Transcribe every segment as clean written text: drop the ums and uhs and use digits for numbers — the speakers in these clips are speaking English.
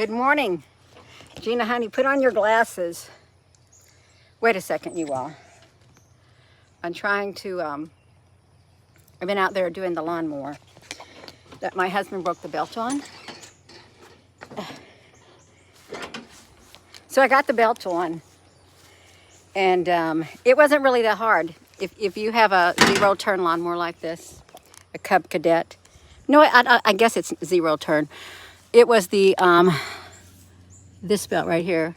Good morning. Gina, honey, put on your glasses. Wait a second, you all. I'm trying to, I've been out there doing the lawnmower that my husband broke the belt on. So I got the belt on, and it wasn't really that hard. If you have a zero turn lawnmower like this, a Cub Cadet. No, I guess it's zero turn. It was the, this belt right here,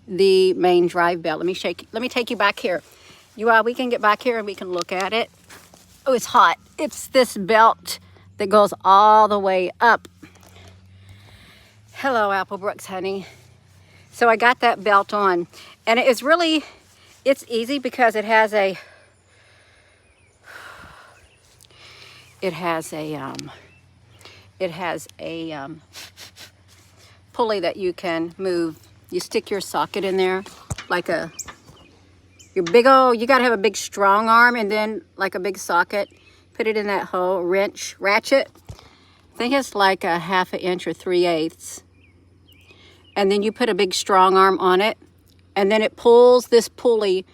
the main drive belt. Let me take you back here. You all, we can get back here and we can look at it. Oh, it's hot. It's this belt that goes all the way up. Hello, Applebrooks, honey. So I got that belt on, and it's easy because it has a pulley that you can move. You stick your socket in there like you gotta have a big strong arm, and then like a big socket, put it in that hole, ratchet. I think it's like a 1/2 inch or 3/8. And then you put a big strong arm on it, and then it pulls this pulley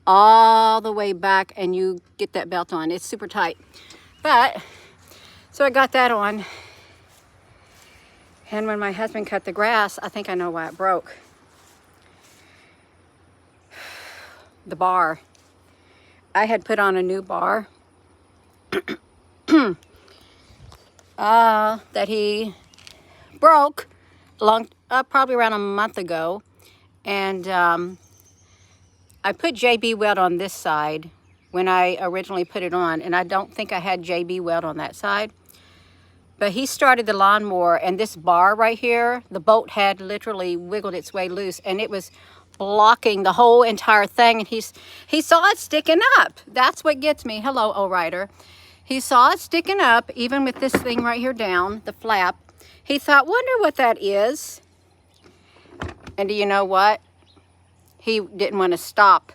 all the way back, and you get that belt on. It's super tight. But, so I got that on. And when my husband cut the grass, I think I know why it broke. The bar. I had put on a new bar that he broke probably around a month ago. And I put JB weld on this side when I originally put it on, and I don't think I had JB weld on that side. But he started the lawnmower, and this bar right here, the bolt had literally wiggled its way loose, and it was blocking the whole entire thing. And he saw it sticking up. That's what gets me. Hello, O-Rider. He saw it sticking up, even with this thing right here down, the flap. He thought, wonder what that is. And do you know what? He didn't want to stop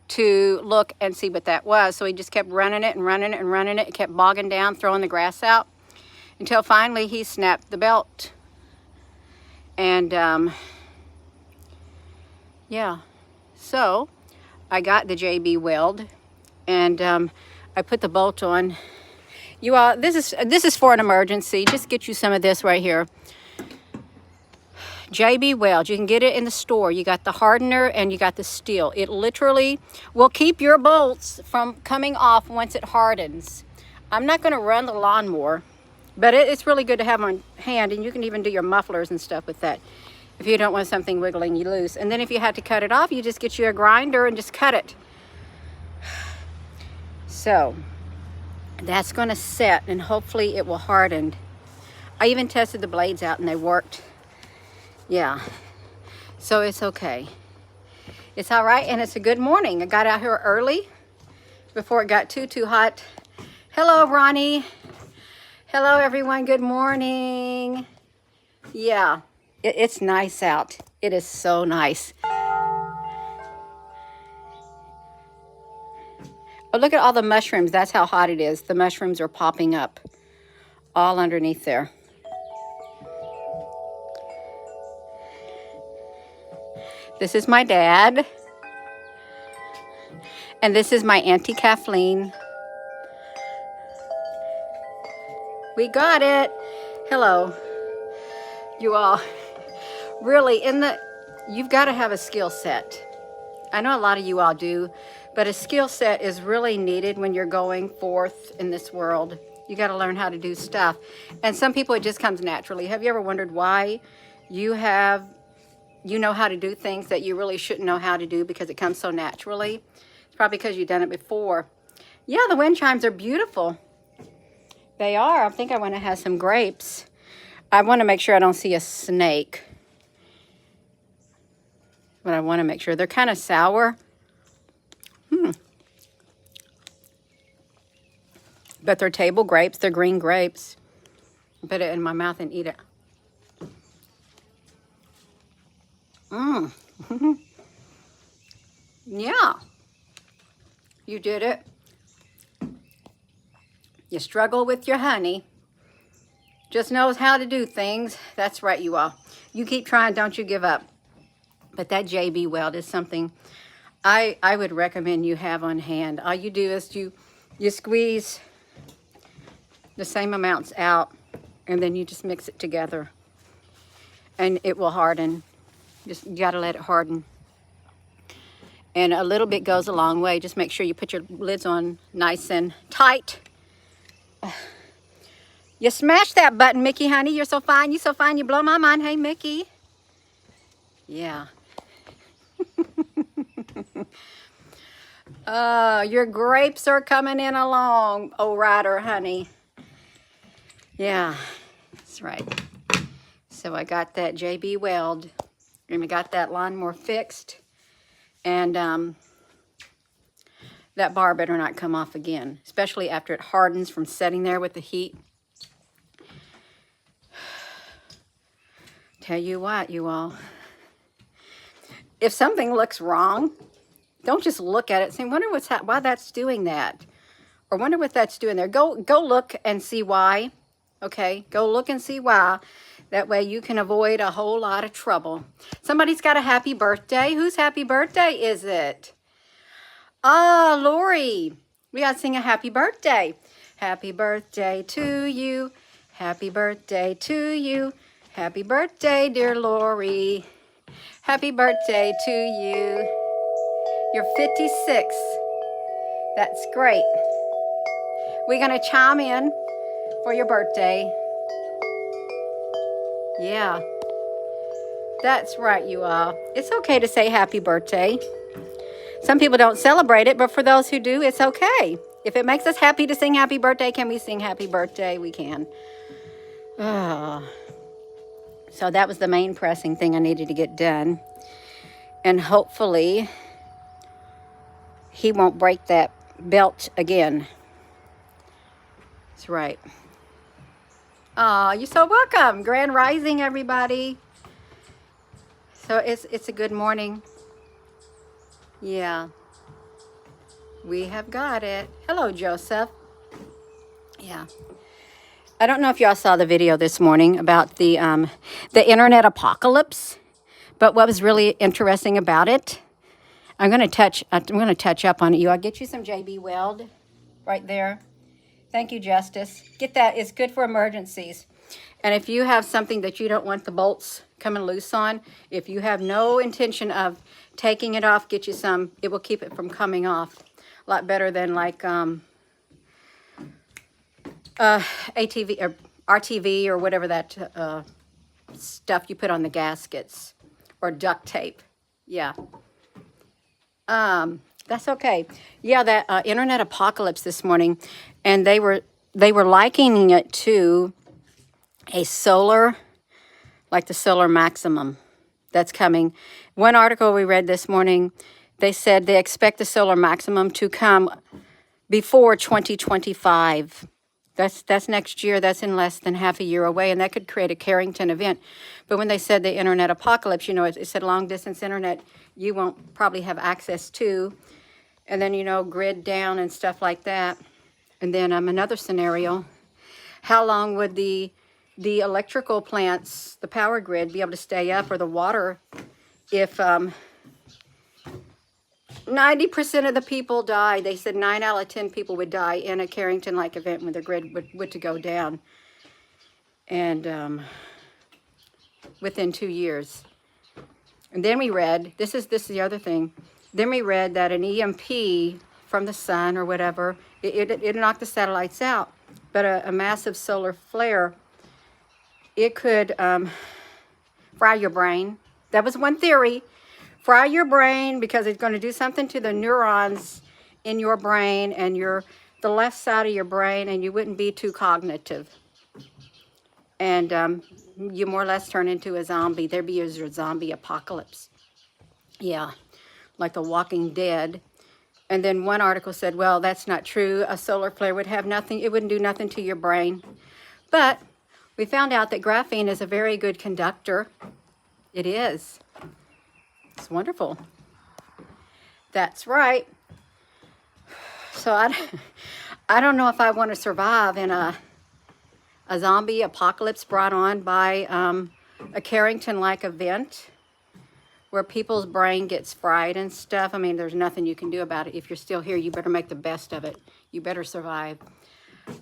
to look and see what that was. So he just kept running it and running it and running it. It kept bogging down, throwing the grass out, until finally he snapped the belt. And yeah, so I got the JB weld, and I put the bolt on. You all, this is for an emergency. Just get you some of this right here. JB weld, you can get it in the store. You got the hardener and you got the steel. It literally will keep your bolts from coming off once it hardens. I'm not going to run the lawnmower, but it's really good to have on hand, and you can even do your mufflers and stuff with that if you don't want something wiggling you loose. And then if you had to cut it off, you just get you a grinder and just cut it. So that's going to set, and hopefully it will harden. I even tested the blades out and they worked. Yeah, so it's okay. It's all right, and it's a good morning. I got out here early before it got too hot. Hello, Ronnie. Hello, everyone. Good morning. Yeah, it's nice out. It is so nice. Oh, look at all the mushrooms. That's how hot it is. The mushrooms are popping up all underneath there. This is my dad. And this is my Auntie Kathleen. We got it. Hello. You all, really, you've got to have a skill set. I know a lot of you all do, but a skill set is really needed when you're going forth in this world. You got to learn how to do stuff. And some people, it just comes naturally. Have you ever wondered why you know how to do things that you really shouldn't know how to do because it comes so naturally? It's probably because you've done it before. Yeah, the wind chimes are beautiful. They are. I think I want to have some grapes. I want to make sure I don't see a snake. But I want to make sure. They're kind of sour. But they're table grapes. They're green grapes. Put it in my mouth and eat it. Yeah. You did it. You struggle with your honey. just knows how to do things. That's right, you all. You keep trying, don't you give up. But that JB weld is something I would recommend you have on hand. All you do is you squeeze the same amounts out, and then you just mix it together, and it will harden. Just, you gotta let it harden. And a little bit goes a long way. Just make sure you put your lids on nice and tight. You smash that button, Mickey, honey. You're so fine. You're so fine. You blow my mind. Hey, Mickey. Yeah. Your grapes are coming in along, oh Ryder, honey. Yeah, that's right. So I got that JB weld, and we got that lawnmower fixed, and that bar better not come off again, especially after it hardens from sitting there with the heat. Tell you what, you all, if something looks wrong, don't just look at it and say, wonder why that's doing that, or wonder what that's doing there. Go look and see why. Okay, go look and see why. That way you can avoid a whole lot of trouble. Somebody's got a happy birthday. Whose happy birthday is it? Ah, Lori. We got to sing a happy birthday. Happy birthday to you. Happy birthday to you. Happy birthday, dear Lori. Happy birthday to you. You're 56. That's great. We're going to chime in for your birthday. Yeah. That's right, you all. It's okay to say happy birthday. Some people don't celebrate it, but for those who do, it's okay. If it makes us happy to sing happy birthday, can we sing happy birthday? We can. Oh. So that was the main pressing thing I needed to get done. And hopefully he won't break that belt again. That's right. Oh, you're so welcome. Grand Rising, everybody. So it's a good morning. Yeah. We have got it. Hello, Joseph. Yeah. I don't know if y'all saw the video this morning about the internet apocalypse, but what was really interesting about it, I'm going to touch up on it. I'll get you some JB Weld right there. Thank you, Justice. Get that. It's good for emergencies. And if you have something that you don't want the bolts coming loose on, if you have no intention of taking it off, get you some. It will keep it from coming off. A lot better than like ATV or RTV or whatever that stuff you put on the gaskets, or duct tape. Yeah. That's okay. Yeah, that internet apocalypse this morning, and they were likening it to a solar, like the solar maximum that's coming. One article we read this morning, they said they expect the solar maximum to come before 2025. That's next year. That's in less than half a year away, and that could create a Carrington event. But when they said the internet apocalypse, you know, it said long distance internet you won't probably have access to, and then, you know, grid down and stuff like that. And then another scenario, how long would the electrical plants, the power grid, be able to stay up, or the water, if 90% of the people died? They said 9 out of 10 people would die in a Carrington-like event when the grid would to go down, and within 2 years. And then we read, this is the other thing, then we read that an EMP from the sun or whatever, it knocked the satellites out, but a massive solar flare, it could fry your brain. That was one theory. Fry your brain, because it's going to do something to the neurons in your brain and the left side of your brain, and you wouldn't be too cognitive. And you more or less turn into a zombie. There'd be a zombie apocalypse. Yeah, like The Walking Dead. And then one article said, well, that's not true. A solar flare would have nothing. It wouldn't do nothing to your brain. But we found out that graphene is a very good conductor. It is. It's wonderful. That's right. So I don't know if I want to survive in a a zombie apocalypse brought on by a Carrington-like event where people's brain gets fried and stuff. I mean, there's nothing you can do about it. If you're still here, you better make the best of it. You better survive.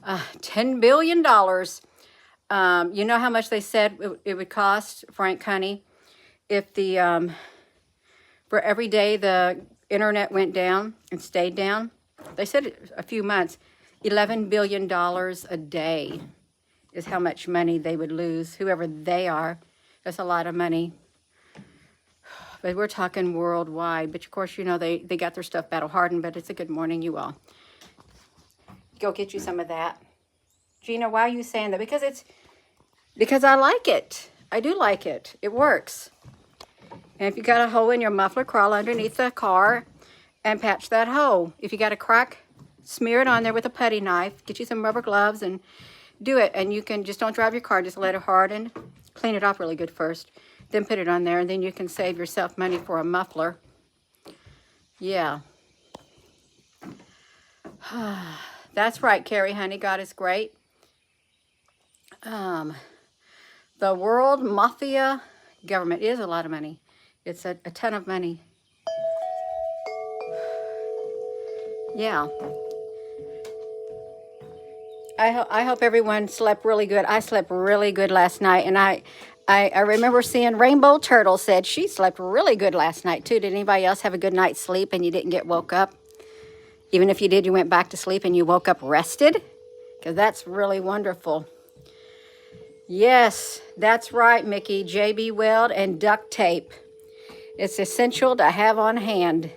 $10 billion. You know how much they said it would cost, Frank Honey, if the for every day the internet went down and stayed down? They said a few months. $11 billion a day is how much money they would lose, whoever they are. That's a lot of money. But we're talking worldwide. But of course, you know, they got their stuff battle hardened, but it's a good morning, you all. Go get you some of that. Gina, why are you saying that? Because I like it. I do like it. It works. And if you got a hole in your muffler, crawl underneath the car and patch that hole. If you got a crack, smear it on there with a putty knife. Get you some rubber gloves and do it. And you can just don't drive your car. Just let it harden. Clean it off really good first. Then put it on there. And then you can save yourself money for a muffler. Yeah. That's right, Carrie, honey. God is great. The world mafia government is a lot of money. It's a ton of money. Yeah. I hope everyone slept really good. I slept really good last night, and I remember seeing Rainbow Turtle said she slept really good last night too. Did anybody else have a good night's sleep and you didn't get woke up? Even if you did, you went back to sleep and you woke up rested? Because that's really wonderful. Yes, that's right, Mickey. JB Weld and duct tape. It's essential to have on hand.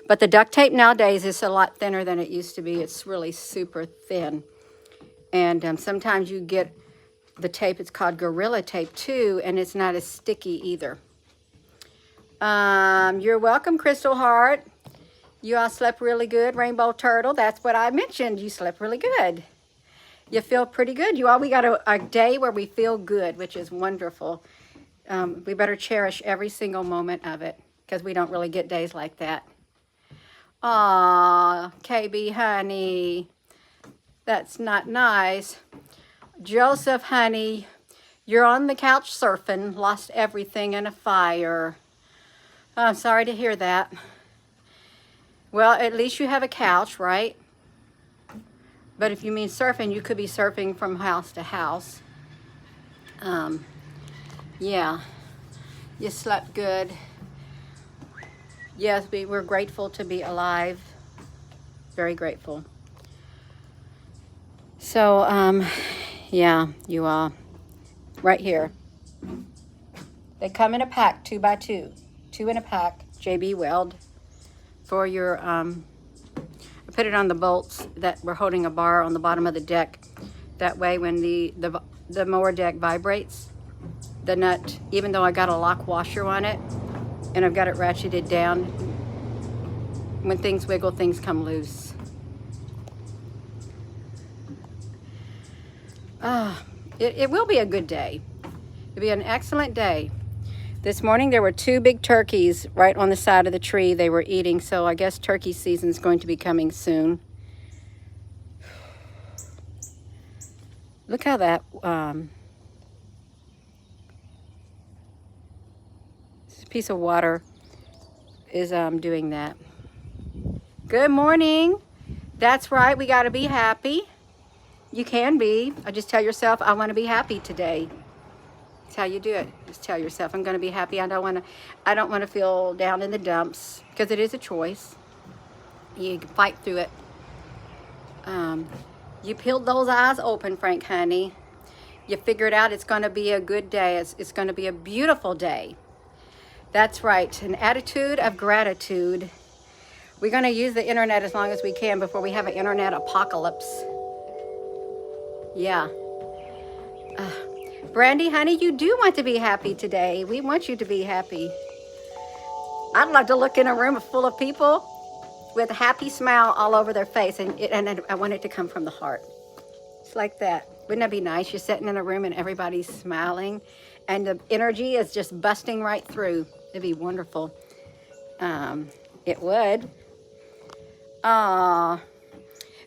But the duct tape nowadays is a lot thinner than it used to be. It's really super thin. And sometimes you get the tape, it's called Gorilla Tape too, and it's not as sticky either. You're welcome, Crystal Heart. You all slept really good, Rainbow Turtle. That's what I mentioned. You slept really good. You feel pretty good. You all, we got a day where we feel good, which is wonderful. We better cherish every single moment of it because we don't really get days like that. Aw, KB, honey. That's not nice. Joseph, honey, you're on the couch surfing, lost everything in a fire. Oh, I'm sorry to hear that. Well, at least you have a couch, right? But if you mean surfing, you could be surfing from house to house. Yeah, you slept good. Yes, we're grateful to be alive. Very grateful. So, yeah, you all, right here. They come in a pack, 2 by 2. 2 in a pack, JB Weld. For your, I put it on the bolts that we're holding a bar on the bottom of the deck. That way when the mower deck vibrates, the nut, even though I got a lock washer on it, and I've got it ratcheted down, when things wiggle, things come loose. It will be a good day. It'll be an excellent day. This morning there were 2 big turkeys right on the side of the tree they were eating, so I guess turkey season is going to be coming soon. Look how that, this piece of water is doing that. Good morning. That's right, we gotta be happy. You can be. I just tell yourself, I want to be happy today. That's how you do it. Just tell yourself, I'm going to be happy. I don't want to feel down in the dumps, because it is a choice. You can fight through it. You peeled those eyes open, Frank, honey. You figured out it's going to be a good day. It's going to be a beautiful day. That's right. An attitude of gratitude. We're going to use the internet as long as we can before we have an internet apocalypse. Yeah. Brandy, honey, you do want to be happy today. We want you to be happy. I'd love to look in a room full of people with a happy smile all over their face, and I want it to come from the heart. It's like that. Wouldn't that be nice? You're sitting in a room and everybody's smiling, and the energy is just busting right through. It'd be wonderful. It would.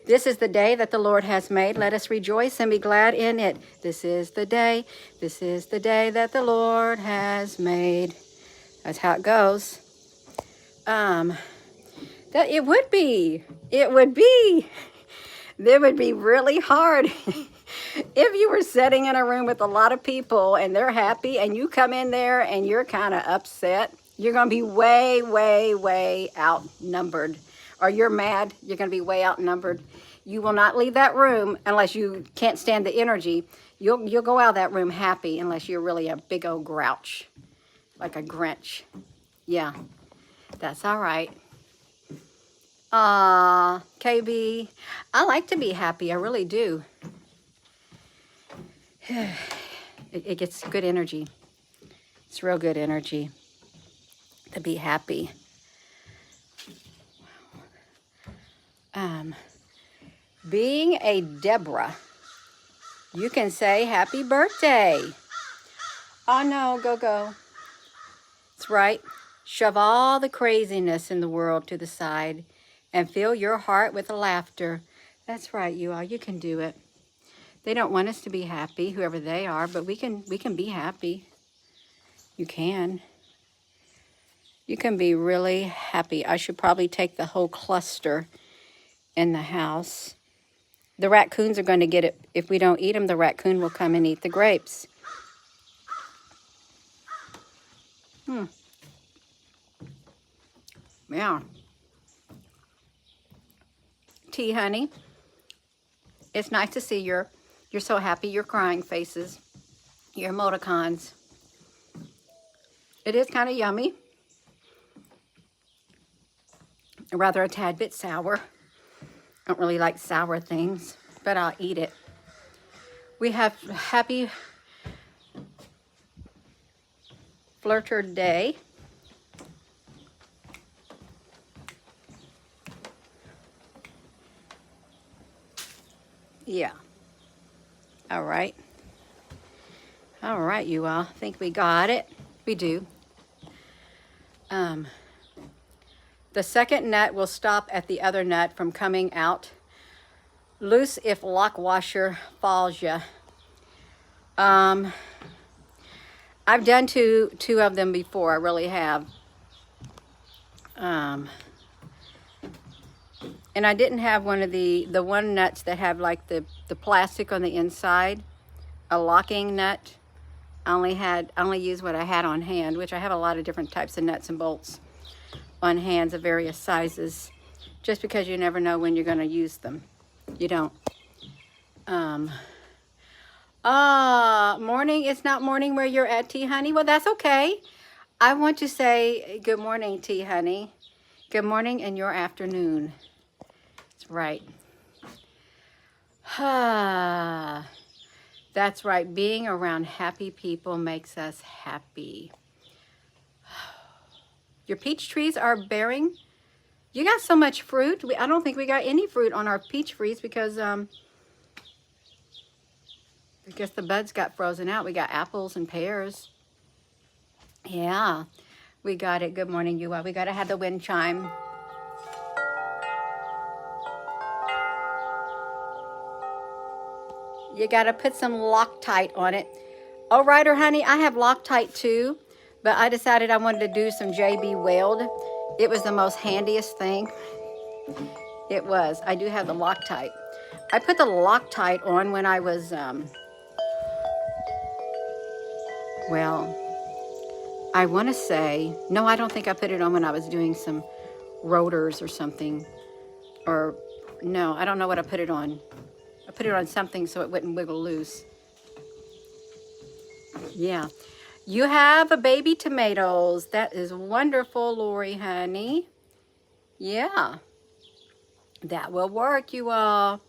This is the day that the Lord has made. Let us rejoice and be glad in it. This is the day that the Lord has made. That's how it goes. That it would be really hard if you were sitting in a room with a lot of people and they're happy and you come in there and you're kind of upset. You're going to be way, way, way outnumbered. Or you're mad, you're going to be way outnumbered. You will not leave that room unless you can't stand the energy. You'll go out of that room happy unless you're really a big old grouch, like a Grinch. Yeah, that's all right. KB, I like to be happy. I really do. It gets good energy. It's real good energy to be happy. Being a Deborah, you can say happy birthday. Oh no, go. That's right. Shove all the craziness in the world to the side and fill your heart with laughter. That's right, you all. You can do it. They don't want us to be happy, whoever they are, but we can be happy. You can. You can be really happy. I should probably take the whole cluster in the house. The raccoons are going to get it. If we don't eat them, the raccoon will come and eat the grapes. Yeah. Tea, honey. It's nice to see you're so happy, your crying faces, your emoticons. It is kind of yummy. Rather a tad bit sour. I don't really like sour things, but I'll eat it. We have happy Flirter Day. Yeah. All right. All right, you all. Think we got it? We do. The second nut will stop at the other nut from coming out. Loose if lock washer falls ya. I've done two of them before. I really have. And I didn't have one of the one nuts that have like the plastic on the inside, a locking nut. I only used what I had on hand, which I have a lot of different types of nuts and bolts on hands of various sizes, just because you never know when you're going to use them. You don't. Morning. It's not morning where you're at, Tea Honey. Well, that's okay. I want to say good morning, Tea Honey. Good morning and your afternoon. That's right. That's right. Being around happy people makes us happy. Your peach trees are bearing. You got so much fruit. I don't think we got any fruit on our peach trees because I guess the buds got frozen out. We got apples and pears. Yeah, we got it. Good morning, you all. We got to have the wind chime. You got to put some Loctite on it. Oh, Ryder, honey, I have Loctite too, but I decided I wanted to do some JB Weld. It was the most handiest thing. It was. I do have the Loctite. I put the Loctite on when I was, well, I want to say, no, I don't think I put it on when I was doing some rotors or something. Or, no, I don't know what I put it on. I put it on something so it wouldn't wiggle loose. Yeah. You have a baby tomatoes. That is wonderful, Lori, honey. Yeah. That will work, you all.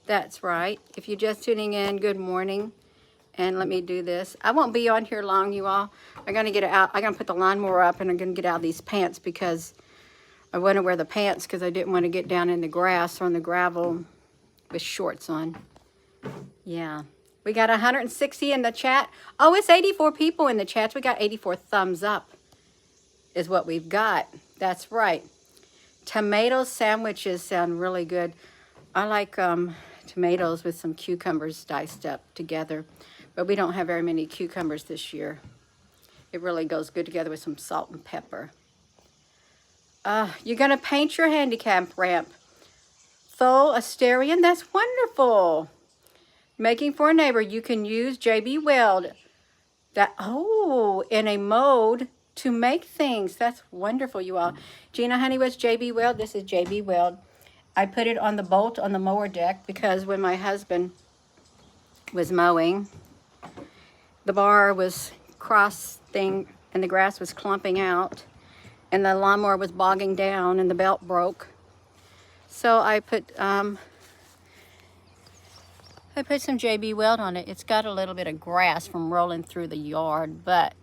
That's right. If you're just tuning in, good morning. And let me do this. I won't be on here long, you all. I'm going to get it out. I'm going to put the lawnmower up and I'm going to get out these pants because I want to wear the pants because I didn't want to get down in the grass or on the gravel with shorts on. Yeah. We got 160 in the chat. Oh, it's 84 people in the chats. We got 84 thumbs up is what we've got. That's right. Tomato sandwiches sound really good. I like tomatoes with some cucumbers diced up together, but we don't have very many cucumbers this year. It really goes good together with some salt and pepper. You're gonna paint your handicap ramp. Thole Asterian, that's wonderful. Making for a neighbor, you can use JB Weld in a mode to make things. That's wonderful, you all. Gina, honey, what's JB Weld? This is JB Weld. I put it on the bolt on the mower deck because when my husband was mowing, the bar was cross thing and the grass was clumping out and the lawnmower was bogging down and the belt broke. So I put some JB Weld on it. It's got a little bit of grass from rolling through the yard, but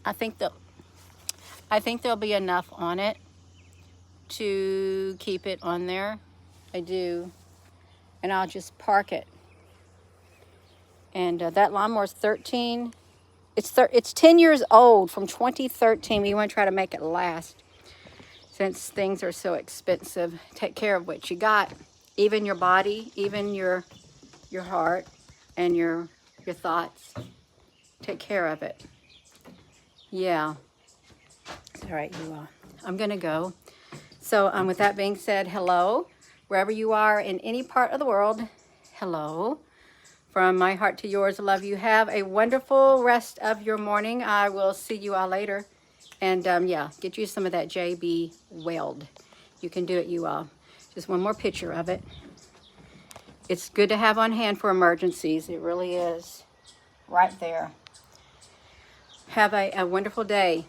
I think there'll be enough on it to keep it on there. I do. And I'll just park it. And that lawnmower's 13. It's 10 years old from 2013. We want to try to make it last. Since things are so expensive, take care of what you got. Even your body, even your heart, and your thoughts. Take care of it. Yeah. All right, you all. I'm gonna go. So with that being said, hello, wherever you are in any part of the world, hello. From my heart to yours, love you. Have a wonderful rest of your morning. I will see you all later. And yeah, get you some of that JB Weld. You can do it, you all. Just one more picture of it. It's good to have on hand for emergencies. It really is. Right there. Have a wonderful day.